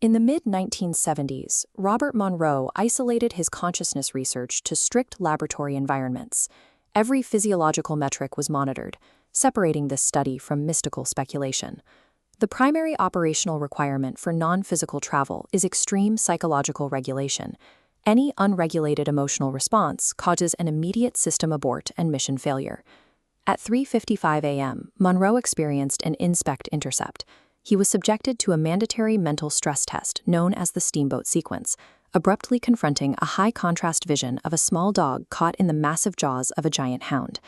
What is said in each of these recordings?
In the mid-1970s, Robert Monroe isolated his consciousness research to strict laboratory environments. Every physiological metric was monitored, separating this study from mystical speculation. The primary operational requirement for non-physical travel is extreme psychological regulation. Any unregulated emotional response causes an immediate system abort and mission failure. At 3:55 a.m., Monroe experienced an intercept. He was subjected to a mandatory mental stress test known as the Steamboat sequence, abruptly confronting a high-contrast vision of a small dog caught in the massive jaws of a giant hound.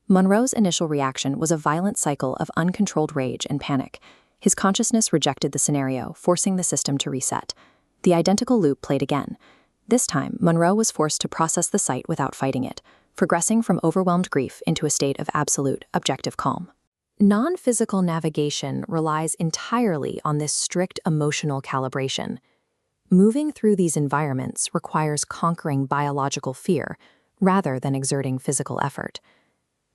Monroe's initial reaction was a violent cycle of uncontrolled rage and panic. His consciousness rejected the scenario, forcing the system to reset. The identical loop played again. This time, Monroe was forced to process the sight without fighting it, progressing from overwhelmed grief into a state of absolute, objective calm. Non-physical navigation relies entirely on this strict emotional calibration. Moving through these environments requires conquering biological fear rather than exerting physical effort.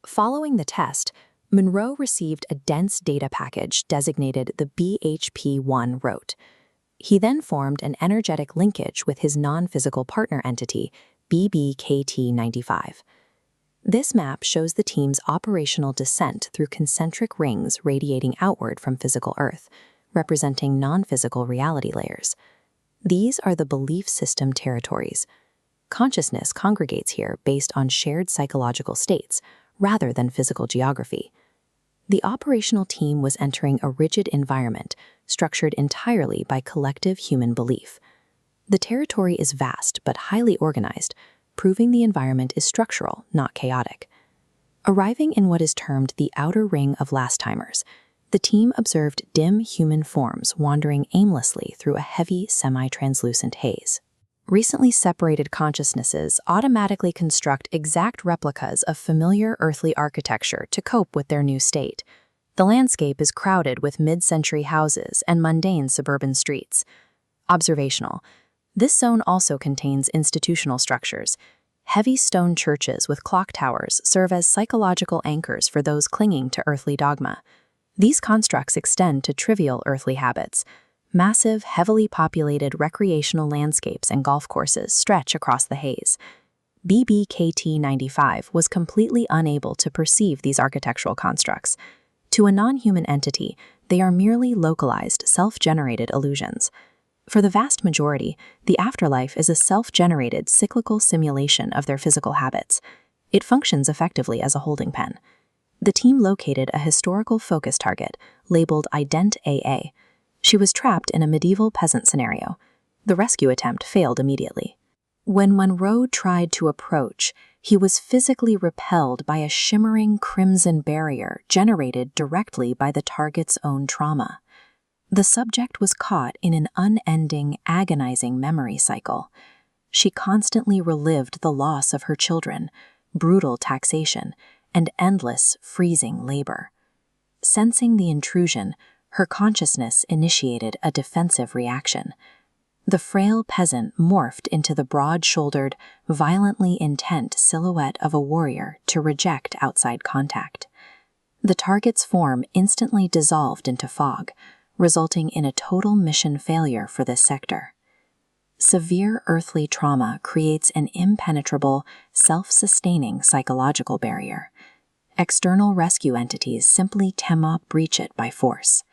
Following the test, Monroe received a dense data package designated the BHP-1 Rote. He then formed an energetic linkage with his non-physical partner entity, BBKT-95. This map shows the team's operational descent through concentric rings radiating outward from physical Earth, representing non-physical reality layers. These are the belief system territories. Consciousness congregates here based on shared psychological states, rather than physical geography. The operational team was entering a rigid environment, structured entirely by collective human belief. The territory is vast but highly organized, proving the environment is structural, not chaotic. Arriving in what is termed the outer ring of last-timers, the team observed dim human forms wandering aimlessly through a heavy, semi-translucent haze. Recently separated consciousnesses automatically construct exact replicas of familiar earthly architecture to cope with their new state. The landscape is crowded with mid-century houses and mundane suburban streets. Observational. This zone also contains institutional structures. Heavy stone churches with clock towers serve as psychological anchors for those clinging to earthly dogma. These constructs extend to trivial earthly habits. Massive, heavily populated recreational landscapes and golf courses stretch across the haze. BBKT-95 was completely unable to perceive these architectural constructs. To a non-human entity, they are merely localized, self-generated illusions. For the vast majority, the afterlife is a self-generated cyclical simulation of their physical habits. It functions effectively as a holding pen. The team located a historical focus target, labeled Ident AA. She was trapped in a medieval peasant scenario. The rescue attempt failed immediately. When Monroe tried to approach, he was physically repelled by a shimmering crimson barrier generated directly by the target's own trauma. The subject was caught in an unending, agonizing memory cycle. She constantly relived the loss of her children, brutal taxation, and endless, freezing labor. Sensing the intrusion, her consciousness initiated a defensive reaction. The frail peasant morphed into the broad-shouldered, violently intent silhouette of a warrior to reject outside contact. The target's form instantly dissolved into fog, resulting in a total mission failure for this sector. Severe earthly trauma creates an impenetrable, self-sustaining psychological barrier. External rescue entities simply cannot breach it by force.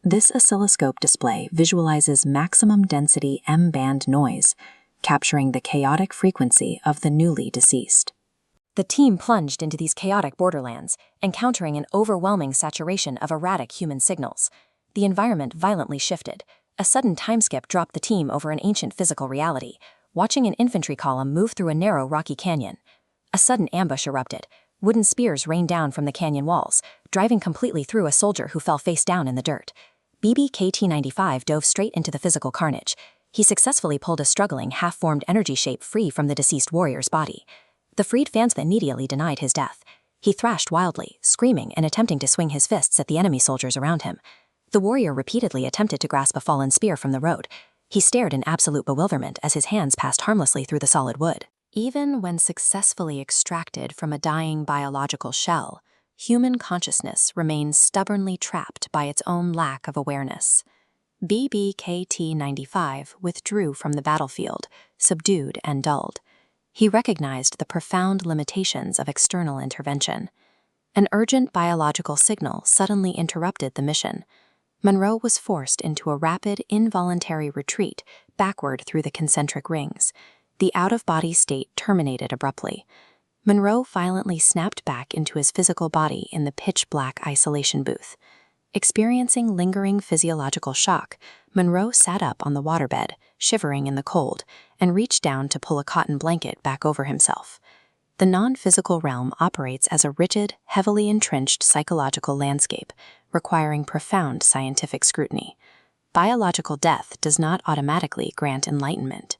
This oscilloscope display visualizes maximum density M-band noise, capturing the chaotic frequency of the newly deceased. The team plunged into these chaotic borderlands, encountering an overwhelming saturation of erratic human signals. The environment violently shifted. A sudden time skip dropped the team over an ancient physical reality, watching an infantry column move through a narrow rocky canyon. A sudden ambush erupted. Wooden spears rained down from the canyon walls, driving completely through a soldier who fell face down in the dirt. BBKT-95 dove straight into the physical carnage. He successfully pulled a struggling, half-formed energy shape free from the deceased warrior's body. The freed Phantom immediately denied his death. He thrashed wildly, screaming and attempting to swing his fists at the enemy soldiers around him. The warrior repeatedly attempted to grasp a fallen spear from the road. He stared in absolute bewilderment as his hands passed harmlessly through the solid wood. Even when successfully extracted from a dying biological shell, human consciousness remains stubbornly trapped by its own lack of awareness. BBKT-95 withdrew from the battlefield, subdued and dulled. He recognized the profound limitations of external intervention. An urgent biological signal suddenly interrupted the mission. Monroe was forced into a rapid, involuntary retreat backward through the concentric rings. The out-of-body state terminated abruptly. Monroe violently snapped back into his physical body in the pitch-black isolation booth. Experiencing lingering physiological shock, Monroe sat up on the waterbed, shivering in the cold, and reached down to pull a cotton blanket back over himself. The non-physical realm operates as a rigid, heavily entrenched psychological landscape, requiring profound scientific scrutiny. Biological death does not automatically grant enlightenment.